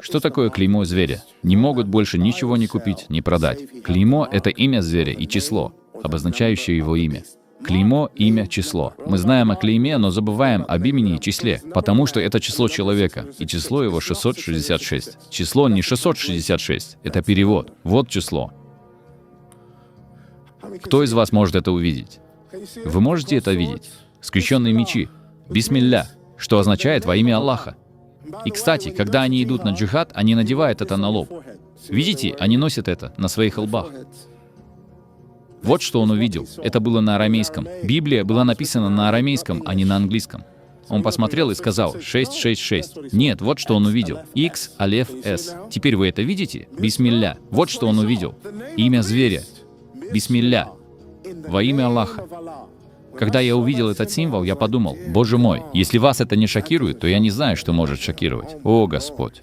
Что такое клеймо зверя? Не могут больше ничего не купить, не продать. Клеймо — это имя зверя и число, обозначающее его имя. Клеймо, имя, число. Мы знаем о клейме, но забываем об имени и числе, потому что это число человека, и число его 666. Число не 666, это перевод. Вот число. Кто из вас может это увидеть? Вы можете это видеть? Скрещенные мечи. Бисмилля, что означает во имя Аллаха. И, кстати, когда они идут на джихад, они надевают это на лоб. Видите, они носят это на своих лбах. Вот что он увидел. Это было на арамейском. Библия была написана на арамейском, а не на английском. Он посмотрел и сказал 666. Нет, вот что он увидел. X, алеф, S. Теперь вы это видите? Бисмилля. Вот что он увидел. Имя зверя. Бисмилля. Во имя Аллаха. Когда я увидел этот символ, я подумал, Боже мой, если вас это не шокирует, то я не знаю, что может шокировать. О, Господь!